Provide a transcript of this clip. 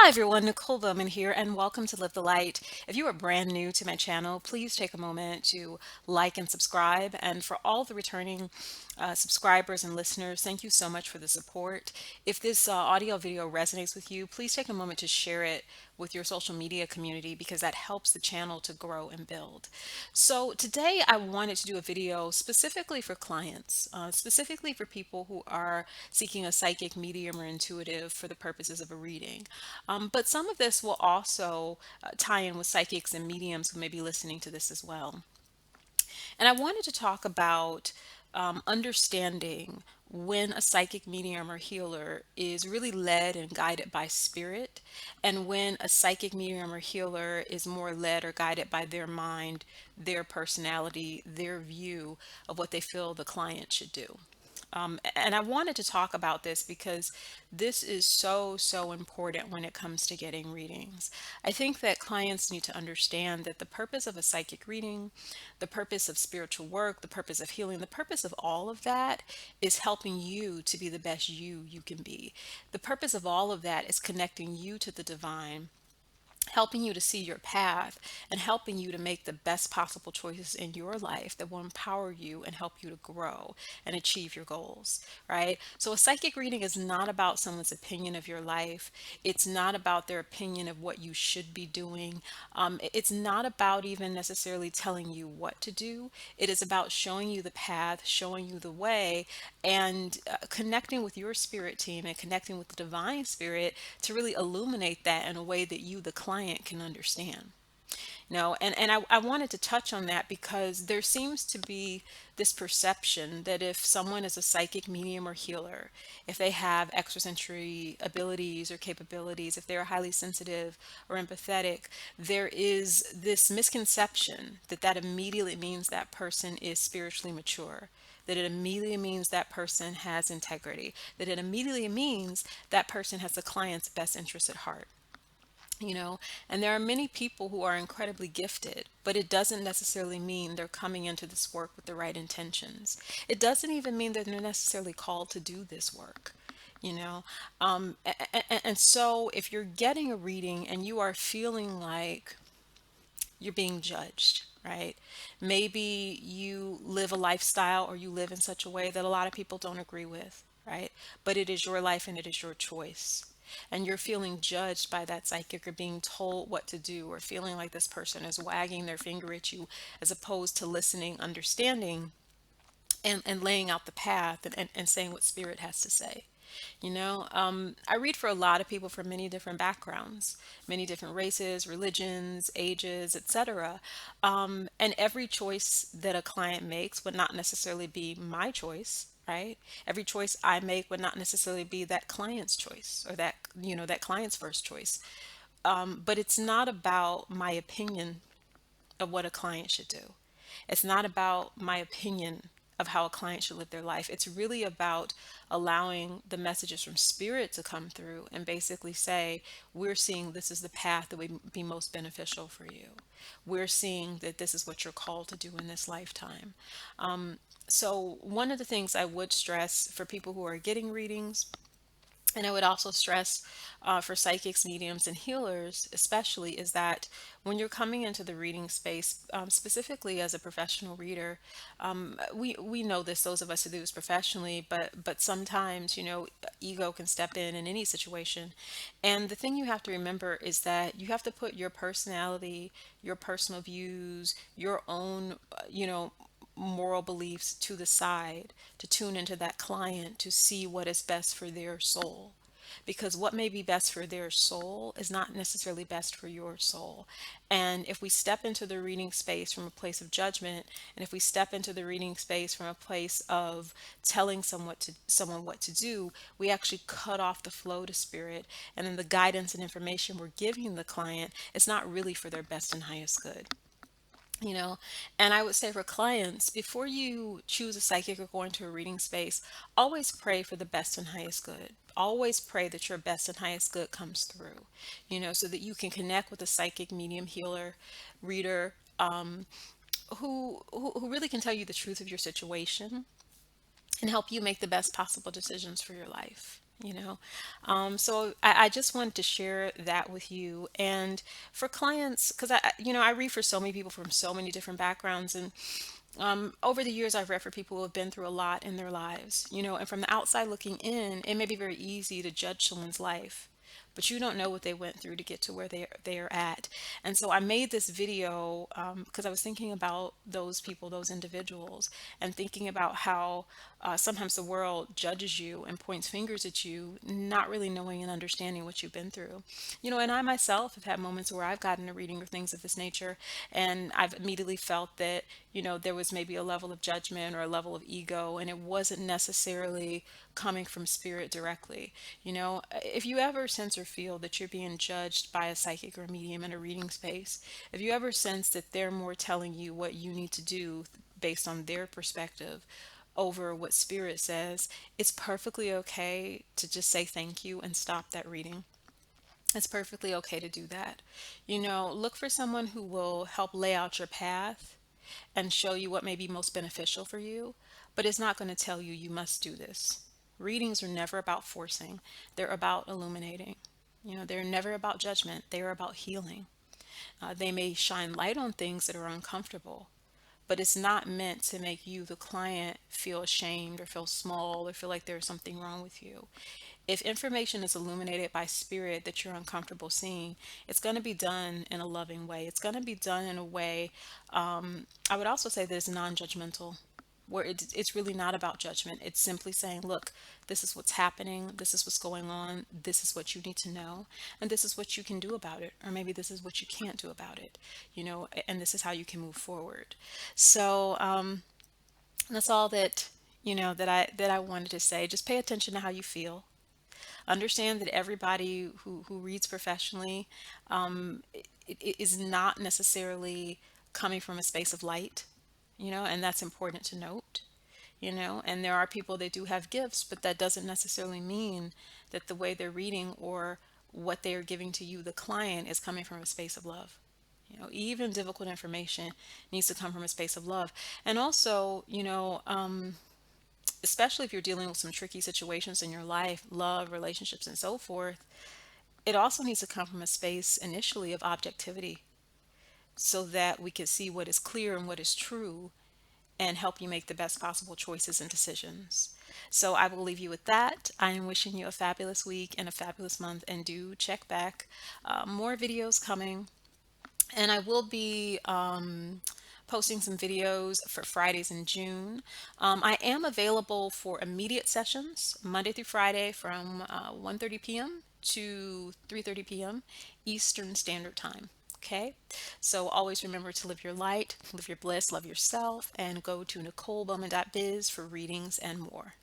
Hi everyone, Nicole Bowman here, and welcome to Live the Light. If you are brand new to my channel, please take a moment to like and subscribe. And for all the returning subscribers and listeners, thank you so much for the support. If this audio video resonates with you, please take a moment to share it with your social media community because that helps the channel to grow and build. So today I wanted to do a video specifically for clients, specifically for people who are seeking a psychic, medium, or intuitive for the purposes of a reading. But some of this will also tie in with psychics and mediums who may be listening to this as well. And I wanted to talk about understanding when a psychic medium or healer is really led and guided by spirit, and when a psychic medium or healer is more led or guided by their mind, their personality, their view of what they feel the client should do. And I wanted to talk about this because this is so important when it comes to getting readings. I think that clients need to understand that the purpose of a psychic reading, the purpose of spiritual work, the purpose of healing, the purpose of all of that is helping you to be the best you can be. The purpose of all of that is connecting you to the divine, helping you to see your path, and helping you to make the best possible choices in your life that will empower you and help you to grow and achieve your goals, right? So a psychic reading is not about someone's opinion of your life. It's not about their opinion of what you should be doing. It's not about even necessarily telling you what to do. It is about showing you the path, showing you the way, and connecting with your spirit team and connecting with the divine spirit to really illuminate that in a way that you, the client, can understand. And I wanted to touch on that because there seems to be this perception that if someone is a psychic medium or healer, if they have extrasensory abilities or capabilities, if they're highly sensitive or empathetic, there is this misconception that that immediately means that person is spiritually mature, that it immediately means that person has integrity, that it immediately means that person has the client's best interest at heart. you know and there are many people who are incredibly gifted, but it doesn't necessarily mean they're coming into this work with the right intentions. It doesn't even mean that they're necessarily called to do this work. you know and so if you're getting a reading and you are feeling like you're being judged, right? Maybe you live a lifestyle or you live in such a way that a lot of people don't agree with, right? But it is your life and it is your choice. And you're feeling judged by that psychic or being told what to do or feeling like this person is wagging their finger at you as opposed to listening, understanding, and laying out the path and saying what spirit has to say. I read for a lot of people from many different backgrounds, many different races, religions, ages, etc. And every choice that a client makes would not necessarily be my choice, right? Every choice I make would not necessarily be that client's choice or that client's first choice. But it's not about my opinion of what a client should do. It's not about my opinion of how a client should live their life. It's really about allowing the messages from spirit to come through and basically say, we're seeing this is the path that would be most beneficial for you. We're seeing that this is what you're called to do in this lifetime. So, one of the things I would stress for people who are getting readings, and I would also stress for psychics, mediums, and healers, especially, is that when you're coming into the reading space, specifically as a professional reader, we know this, those of us who do this professionally, but sometimes, ego can step in any situation. And the thing you have to remember is that you have to put your personality, your personal views, your own, moral beliefs to the side to tune into that client to see what is best for their soul. Because what may be best for their soul is not necessarily best for your soul. And if we step into the reading space from a place of judgment, and if we step into the reading space from a place of telling someone what to do, we actually cut off the flow to spirit. And then the guidance and information we're giving the client is not really for their best and highest good you know and I would say for clients, before you choose a psychic or go into a reading space, always pray for the best and highest good. Always pray that your best and highest good comes through, so that you can connect with a psychic, medium, healer, reader, who really can tell you the truth of your situation and help you make the best possible decisions for your life. you know. So I just wanted to share that with you. And for clients, because I read for so many people from so many different backgrounds, and over the years, I've read for people who have been through a lot in their lives, and from the outside looking in, it may be very easy to judge someone's life, but you don't know what they went through to get to where they are at. And so I made this video because I was thinking about those people, those individuals, and thinking about how sometimes the world judges you and points fingers at you, not really knowing and understanding what you've been through. And I myself have had moments where I've gotten a reading or things of this nature, and I've immediately felt that, there was maybe a level of judgment or a level of ego, and it wasn't necessarily coming from spirit directly. If you ever sense or feel that you're being judged by a psychic or medium in a reading space, if you ever sense that they're more telling you what you need to do based on their perspective over what spirit says, it's perfectly okay to just say thank you and stop that reading. It's perfectly okay to do that. Look for someone who will help lay out your path and show you what may be most beneficial for you, but it's not going to tell you you must do this. Readings are never about forcing, they're about illuminating. They're never about judgment, they are about healing. They may shine light on things that are uncomfortable, but it's not meant to make you, the client, feel ashamed or feel small or feel like there's something wrong with you. If information is illuminated by spirit that you're uncomfortable seeing, it's going to be done in a loving way. It's going to be done in a way, I would also say that it's non-judgmental, where it's really not about judgment. It's simply saying, look, this is what's happening, this is what's going on, this is what you need to know, and this is what you can do about it, or maybe this is what you can't do about it, and this is how you can move forward. So that's all that that I wanted to say. Just pay attention to how you feel. Understand that everybody who reads professionally, it is not necessarily coming from a space of light, and that's important to note. And there are people that do have gifts, but that doesn't necessarily mean that the way they're reading or what they are giving to you, the client, is coming from a space of love. Even difficult information needs to come from a space of love. And also, especially if you're dealing with some tricky situations in your life, love, relationships, and so forth, it also needs to come from a space initially of objectivity so that we can see what is clear and what is true and help you make the best possible choices and decisions. So I will leave you with that. I am wishing you a fabulous week and a fabulous month, and do check back. More videos coming. And I will be posting some videos for Fridays in June. I am available for immediate sessions Monday through Friday from 1:30 p.m. to 3:30 p.m. Eastern Standard Time. Okay, so always remember to live your light, live your bliss, love yourself, and go to nicolebowman.biz for readings and more.